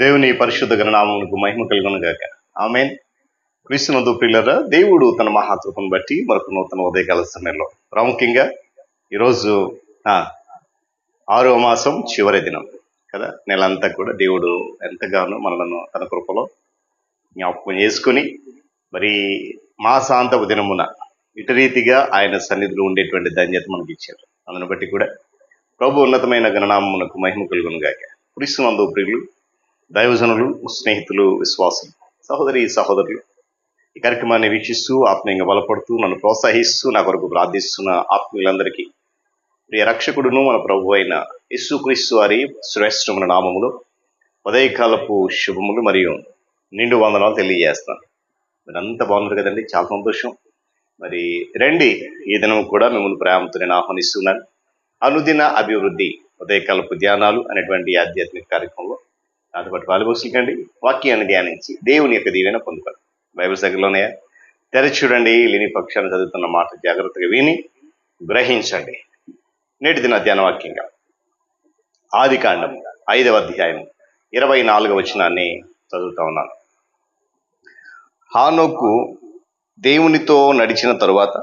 దేవుని పరిశుద్ధ గణనామమునకు మహిమ కలుగును గాక. ఆమేన్. క్రీస్తునందు ప్రియులారా, దేవుడు తన మహాకృపను బట్టి మరొక నూతన ఉదయకాల సమయంలో ప్రాముఖ్యంగా ఈరోజు 6వ మాసం చివరి దినం కదా. నెలంతా కూడా దేవుడు ఎంతగానో మనలను తన కృపలో జ్ఞాపకం చేసుకుని మరి మాసాంతపు దినమున ఇటు రీతిగా ఆయన సన్నిధిలో ఉండేటువంటి ధన్యత మనకి ఇచ్చారు. అందుని బట్టి కూడా ప్రభు ఉన్నతమైన గణనామమునకు మహిమ కలుగును గాక. క్రీస్తునందు ప్రియులు, దైవజనులు, స్నేహితులు, విశ్వాసులు, సహోదరి సహోదరులు, ఈ కార్యక్రమాన్ని వీక్షిస్తూ ఆత్మీయంగా బలపడుతూ నన్ను ప్రోత్సహిస్తూ నా కొరకు ప్రార్థిస్తున్న ఆత్మీయులందరికీ ప్రియ రక్షకుడును మన ప్రభు అయిన యేసుక్రీస్తు వారి శ్రేష్టమైన నామములో ఉదయకాలపు శుభములు మరియు నిండు వందనాలు తెలియజేస్తాను. మీరు అంతా బాగున్నారు కదండి, చాలా సంతోషం. మరి రండి, ఈ దినం కూడా మిమ్మల్ని ప్రేమతో నేను ఆహ్వానిస్తున్నాను. అనుదిన అభివృద్ధి ఉదయకాలపు ధ్యానాలు అనేటువంటి ఆధ్యాత్మిక కార్యక్రమంలో నాతో పాటు పాలుపోసుకండి. వాక్యాన్ని ధ్యానించి దేవుని యొక్క దీవెన పొందుకోండి. బైబిల్ దగ్గరలోనే తెరచి చూడండి. లేని పక్షాన్ని చదువుతున్న మాట జాగ్రత్తగా విని గ్రహించండి. నేటి దిన ధ్యాన వాక్యంగా ఆదికాండం 5వ అధ్యాయం 24వ వచనాన్ని చదువుతా ఉన్నాను. హానోకు దేవునితో నడిచిన తరువాత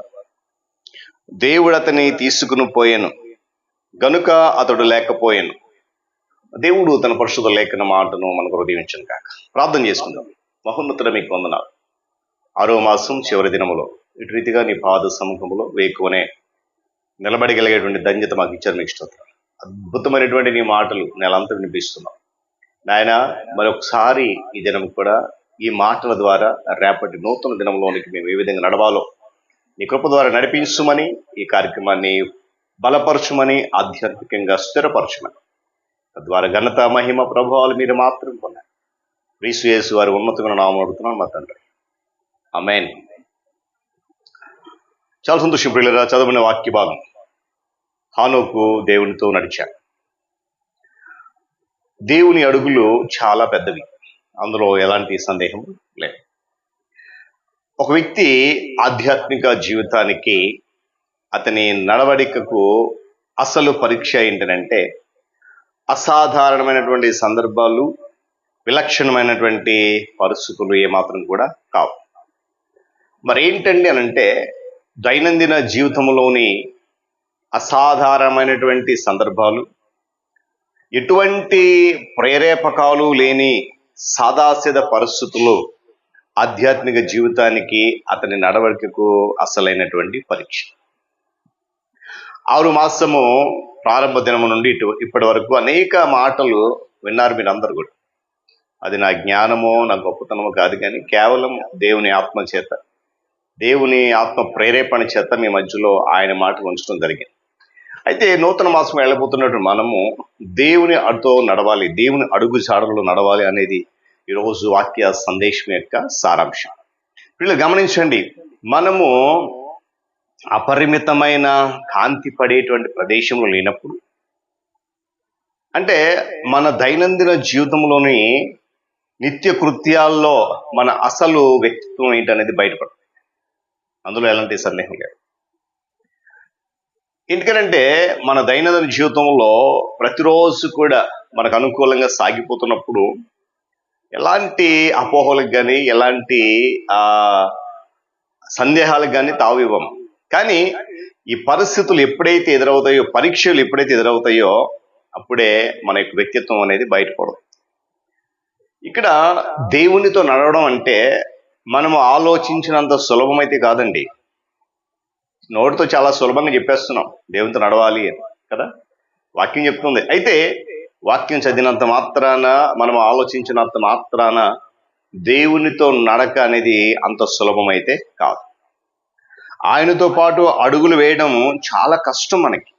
దేవుడు అతని తీసుకుని పోయాను గనుక అతడు లేకపోయాను. దేవుడు తన పరిశుద్ధ లేఖన మాటను మనకు హృదయించను కాక. ప్రార్థన చేసుకుందాం. మహోన్నతుడ మీకు వందనాలు. 6వ మాసం చివరి దినములో ఇటు రీతిగా నీ పాద సముఖంలో వేకువనే నిలబడగలిగేటువంటి ధన్యత మాకు ఇచ్చారు. మీకు స్తోత్రాలు. అద్భుతమైనటువంటి నీ మాటలు నెలంతా వినిపిస్తున్నాం నాయన. మరొకసారి ఈ దినం కూడా ఈ మాటల ద్వారా రేపటి నూతన దినంలోనికి మేము ఏ విధంగా నడవాలో నీ కృప ద్వారా నడిపించుమని, ఈ కార్యక్రమాన్ని బలపరచుమని, ఆధ్యాత్మికంగా స్థిరపరచుమని, తద్వారా ఘనత మహిమ ప్రభావాలు మీరు మాత్రం పొందారు. క్రీస్తు యేసు వారి ఉన్నతమైన నామమున అడుగుతున్నాను మా తండ్రి, ఆమేన్. చాలా సంతోషం ప్రియులారా. చదవని వాక్య భాగం, హానోకు దేవునితో నడిచాడు. దేవుని అడుగులు చాలా పెద్దవి, అందులో ఎలాంటి సందేహం లేదు. ఒక వ్యక్తి ఆధ్యాత్మిక జీవితానికి, అతని నడవడికకు అసలు పరీక్ష ఏంటంటే అసాధారణమైనటువంటి సందర్భాలు, విలక్షణమైనటువంటి పరిస్థితులు ఏమాత్రం కూడా కావు. మరి ఏంటండి అనంటే దైనందిన జీవితంలోని అసాధారణమైనటువంటి సందర్భాలు, ఎటువంటి ప్రేరేపకాలు లేని సాదాసీద పరిస్థితులు ఆధ్యాత్మిక జీవితానికి, అతని నడవడికకు అసలైనటువంటి పరీక్ష. 6 మాసము ప్రారంభ దినము నుండి ఇప్పటి వరకు అనేక మాటలు విన్నారు మీరందరూ కూడా. అది నా జ్ఞానమో నా గొప్పతనమో కాదు, కానీ కేవలం దేవుని ఆత్మ చేత, దేవుని ఆత్మ ప్రేరేపణ చేత మీ మధ్యలో ఆయన మాటలు ఉంచడం జరిగింది. అయితే నూతన మాసం వెళ్ళబోతున్నట్టు మనము దేవుని అడుగుతో నడవాలి, దేవుని అడుగు జాడల్లో నడవాలి అనేది ఈరోజు వాక్య సందేశం యొక్క సారాంశం. వీళ్ళు గమనించండి, మనము అపరిమితమైన కాంతి పడేటువంటి ప్రదేశంలో లేనప్పుడు, అంటే మన దైనందిన జీవితంలోని నిత్య కృత్యాల్లో మన అసలు వ్యక్తిత్వం ఏంటనేది బయటపడుతుంది. అందులో ఎలాంటి సందేహం లేదు. ఎందుకంటే మన దైనందిన జీవితంలో ప్రతిరోజు కూడా మనకు అనుకూలంగా సాగిపోతున్నప్పుడు ఎలాంటి అపోహలకు కానీ, ఎలాంటి సందేహాలకు కానీ తావివ్వము. కానీ ఈ పరిస్థితులు ఎప్పుడైతే ఎదురవుతాయో, పరీక్షలు ఎప్పుడైతే ఎదురవుతాయో, అప్పుడే మన యొక్క వ్యక్తిత్వం అనేది బయటపడదు. ఇక్కడ దేవునితో నడవడం అంటే మనము ఆలోచించినంత సులభమైతే కాదండి. నోటితో చాలా సులభంగా చెప్పేస్తున్నాం దేవునితో నడవాలి అని కదా, వాక్యం చెప్తుంది. అయితే వాక్యం చదివినంత మాత్రాన, మనం ఆలోచించినంత మాత్రాన దేవునితో నడక అనేది అంత సులభమైతే కాదు. ఆయనతో పాటు అడుగులు వేయడం చాలా కష్టం మనకి.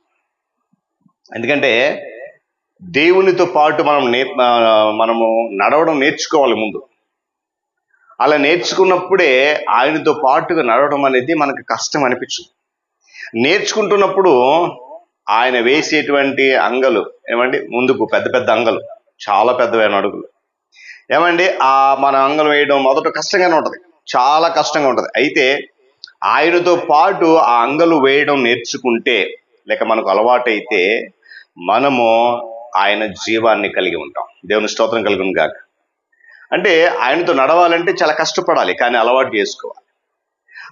ఎందుకంటే దేవునితో పాటు మనము నడవడం నేర్చుకోవాలి ముందు. అలా నేర్చుకున్నప్పుడే ఆయనతో పాటుగా నడవడం అనేది మనకు కష్టం అనిపించదు. నేర్చుకుంటున్నప్పుడు ఆయన వేసేటువంటి అంగలు ఏమండి, ముందుకు పెద్ద పెద్ద అంగలు, చాలా పెద్దవైన అడుగులు ఏమండి, మన అంగలు వేయడం మొదట కష్టంగానే ఉంటుంది, చాలా కష్టంగా ఉంటుంది. అయితే ఆయనతో పాటు ఆ అంగలు వేయడం నేర్చుకుంటే, లేక మనకు అలవాటైతే, మనము ఆయన జీవాన్ని కలిగి ఉంటాం. దేవుని స్తోత్రం కలుగును గాక. అంటే ఆయనతో నడవాలంటే చాలా కష్టపడాలి, కానీ అలవాటు చేసుకోవాలి.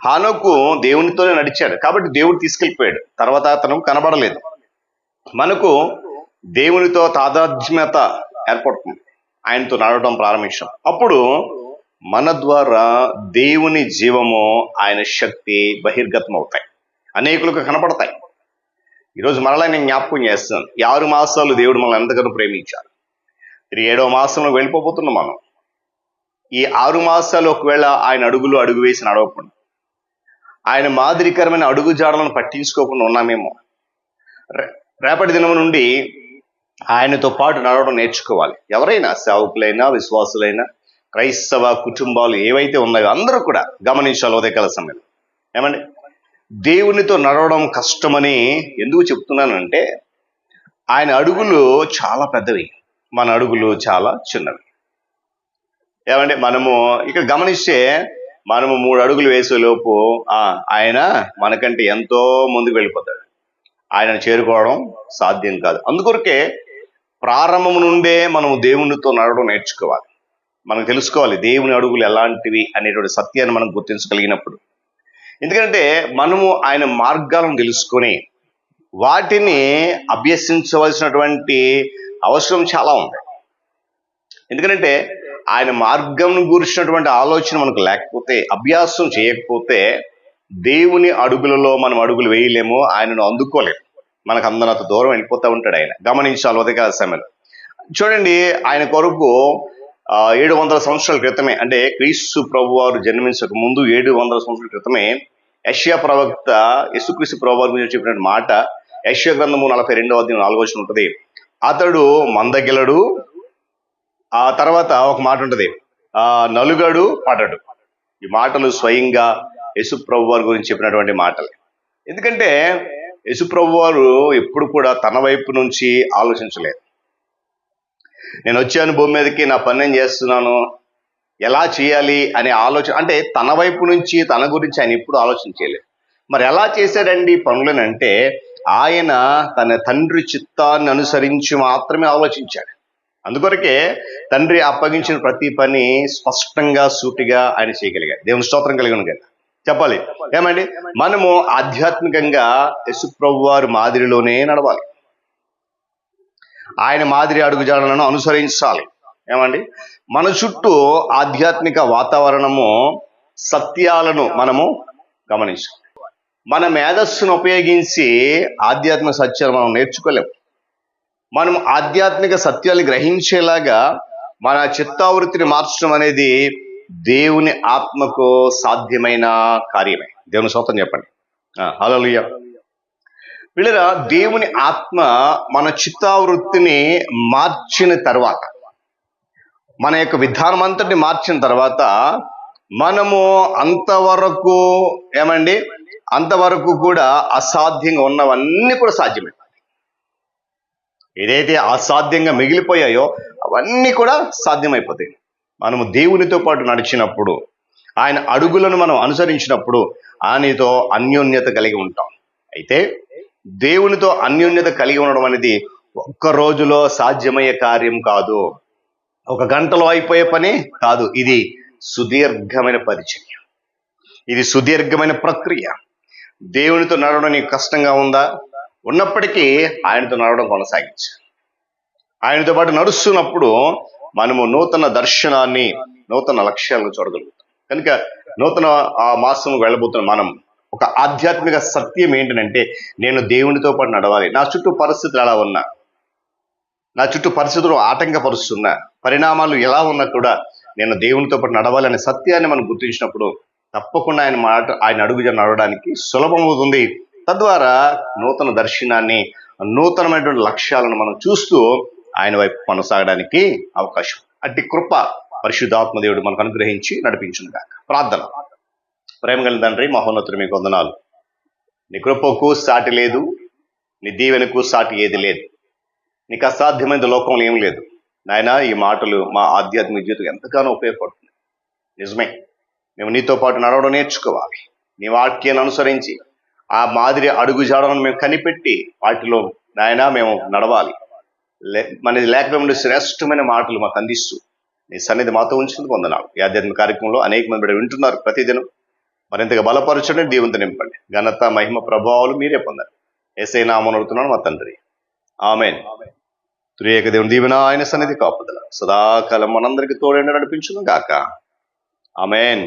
హానోకు దేవునితోనే నడిచాడు కాబట్టి దేవుడు తీసుకెళ్ళిపోయాడు, తర్వాత అతను కనబడలేదు. మనకు దేవునితో తాదాత్మ్యత ఏర్పడుతుంది, ఆయనతో నడవడం ప్రారంభించాం. అప్పుడు మన ద్వారా దేవుని జీవము, ఆయన శక్తి బహిర్గతం అవుతాయి, అనేకులకు కనపడతాయి. ఈరోజు మరలా నేను జ్ఞాపకం చేస్తాను, ఈ 6 మాసాలు దేవుడు మనల్ని ఎంతగానో ప్రేమించాడు. 7వ మాసంలో వెళ్ళిపోతున్నాం మనం. ఈ 6 మాసాలు ఒకవేళ ఆయన అడుగు వేసి నడవకుండా, ఆయన మాదిరికరమైన అడుగు జాడలను పట్టించుకోకుండా ఉన్నామేమో. రేపటి దినం నుండి ఆయనతో పాటు నడవడం నేర్చుకోవాలి. ఎవరైనా సేవకులైనా, విశ్వాసులైనా, క్రైస్తవ కుటుంబాలు ఏవైతే ఉన్నాయో అందరూ కూడా గమనించాలి ఉదయకాల సమయంలో. ఏమండి, దేవునితో నడవడం కష్టమని ఎందుకు చెప్తున్నానంటే, ఆయన అడుగులు చాలా పెద్దవి, మన అడుగులు చాలా చిన్నవి. ఏమంటే మనము ఇక్కడ గమనిస్తే, మనము 3 అడుగులు వేసే లోపు ఆయన మనకంటే ఎంతో ముందుకు వెళ్ళిపోతాడు. ఆయనను చేరుకోవడం సాధ్యం కాదు. అందుకొరకే ప్రారంభం నుండే మనం దేవునితో నడవడం నేర్చుకోవాలి. మనకు తెలుసుకోవాలి దేవుని అడుగులు ఎలాంటివి అనేటువంటి సత్యాన్ని మనం గుర్తించగలిగినప్పుడు. ఎందుకంటే మనము ఆయన మార్గాలను తెలుసుకొని వాటిని అభ్యసించవలసినటువంటి అవసరం చాలా ఉంది. ఎందుకంటే ఆయన మార్గం గురించినటువంటి ఆలోచన మనకు లేకపోతే, అభ్యాసం చేయకపోతే దేవుని అడుగులలో మనం అడుగులు వేయలేము, ఆయనను అందుకోలేము. మనకు అందనంత దూరం వెళ్ళిపోతూ ఉంటాడు ఆయన. గమనించాలి ఉదయకాల సమయంలో. చూడండి, ఆయన కొరకు 700 సంవత్సరాల క్రితమే, అంటే క్రీస్తు ప్రభు వారు జన్మించక ముందు 700 సంవత్సరాల క్రితమే యెషయా ప్రవక్త యేసుక్రీస్తు ప్రభు వారి గురించి చెప్పిన మాట యెషయా గ్రంథము 42వ అధ్యాయం 4వ వచనం ఉంటుంది. అతడు మందగిలడు, ఆ తర్వాత ఒక మాట ఉంటుంది, నలుగడు పడడు. ఈ మాటలు స్వయంగా యేసు ప్రభు వారి గురించి చెప్పినటువంటి మాటలే. ఎందుకంటే యేసు ప్రభు వారు ఎప్పుడు కూడా తన వైపు నుంచి ఆలోచించలేదు. నేను వచ్చాను భూమి మీదకి, నా పని నేను చేస్తున్నాను, ఎలా చేయాలి అనే ఆలోచన, అంటే తన వైపు నుంచి తన గురించి ఆయన ఎప్పుడు ఆలోచన చేయలేదు. మరి ఎలా చేశాడండి పనులను అంటే, ఆయన తన తండ్రి చిత్తాన్ని అనుసరించి మాత్రమే ఆలోచించాడు. అందుకొరకే తండ్రి అప్పగించిన ప్రతి పని స్పష్టంగా, సూటిగా ఆయన చేయగలిగాడు. దేవుని స్తోత్రం కలిగిన కదా చెప్పాలి. ఏమండి, మనము ఆధ్యాత్మికంగా యేసు ప్రభు వారి మాదిరిలోనే నడవాలి, ఆయన మాదిరి అడుగుజాడలను అనుసరించాలి. ఏమండి, మన చుట్టూ ఆధ్యాత్మిక వాతావరణము, సత్యాలను మనము గమనించాలి. మన మేధస్సును ఉపయోగించి ఆధ్యాత్మిక సత్యాలు మనం నేర్చుకోలేము. మనం ఆధ్యాత్మిక సత్యాలు గ్రహించేలాగా మన చిత్తావృత్తిని మార్చడం అనేది దేవుని ఆత్మకు సాధ్యమైన కార్యమే. దేవుని స్తోత్రం చెప్పండి. హల్లెలూయా. వీళ్ళరా, దేవుని ఆత్మ మన చిత్తావృత్తిని మార్చిన తర్వాత, మన యొక్క విధానం అంతటిని మార్చిన తర్వాత, మనము అంతవరకు ఏమండి, అంతవరకు కూడా అసాధ్యంగా ఉన్నవన్నీ కూడా సాధ్యమే. ఏదైతే అసాధ్యంగా మిగిలిపోయాయో అవన్నీ కూడా సాధ్యమైపోతాయి. మనము దేవునితో పాటు నడిచినప్పుడు, ఆయన అడుగులను మనం అనుసరించినప్పుడు ఆయనతో అన్యోన్యత కలిగి ఉంటాం. అయితే దేవునితో అన్యోన్యత కలిగి ఉండడం అనేది ఒక్క రోజులో సాధ్యమయ్యే కార్యం కాదు, ఒక గంటలో అయిపోయే పని కాదు. ఇది సుదీర్ఘమైన పరిచర్య, ఇది సుదీర్ఘమైన ప్రక్రియ. దేవునితో నడవడం నీకు కష్టంగా ఉందా? ఉన్నప్పటికీ ఆయనతో నడవడం కొనసాగించు. ఆయనతో పాటు నడుస్తున్నప్పుడు మనము నూతన దర్శనాన్ని, నూతన లక్ష్యాలను చూడగలుగుతాం. కనుక నూతన మాసం వెళ్ళబోతున్న మనం ఒక ఆధ్యాత్మిక సత్యం ఏంటంటే, నేను దేవునితో పాటు నడవాలి. నా చుట్టూ పరిస్థితులు ఎలా ఉన్నా, నా చుట్టూ పరిస్థితులు ఆటంకపరుస్తున్నా, పరిణామాలు ఎలా ఉన్నా కూడా నేను దేవునితో పాటు నడవాలి అనే సత్యాన్ని మనం గుర్తించినప్పుడు తప్పకుండా ఆయన అడుగుజ నడవడానికి సులభమవుతుంది. తద్వారా నూతన దర్శనాన్ని, నూతనమైనటువంటి లక్ష్యాలను మనం చూస్తూ ఆయన వైపు కొనసాగడానికి అవకాశం. అట్టి కృప పరిశుద్ధాత్మ దేవుడు మనకు అనుగ్రహించి నడిపించుగాక. ప్రార్థన. ప్రేమ కలిగిన తండ్రి, మహోన్నతుడు, మీకు వందనాలు. నీ కృపకు సాటి లేదు, నీ దీవెనకు సాటి ఏది లేదు. నీకు అసాధ్యమైన లోకంలో ఏం లేదు నాయన. ఈ మాటలు మా ఆధ్యాత్మిక జీవితం ఎంతగానో ఉపయోగపడుతుంది. నిజమే, మేము నీతో పాటు నడవడం నేర్చుకోవాలి. నీ వాక్యాన్ని అనుసరించి ఆ మాదిరి అడుగు జాడలను మేము కనిపెట్టి వాటిలో నాయన మేము నడవాలి. మన లేఖనం నుండి శ్రేష్టమైన మాటలు మాకు అందిస్తూ నీ సన్నిధి మాతో ఉంచినందుకు వందనాలు. ఈ ఆధ్యాత్మిక కార్యక్రమంలో అనేక మంది బిడ్డలు వింటున్నారు ప్రతిదినం. మరింతగా బలపరచండి, దీవునితో నింపండి. ఘనత మహిమ ప్రభావాలు మీరే పొందండి. యేసయ్య నామమున అడుగుతున్నాను మా తండ్రి, ఆమేన్. త్రియేక దేవుని దీవెన, ఆయన సన్నిధి కాపుదల సదాకాలం మనందరికీ తోడైన నడిపించును గాక. ఆమేన్.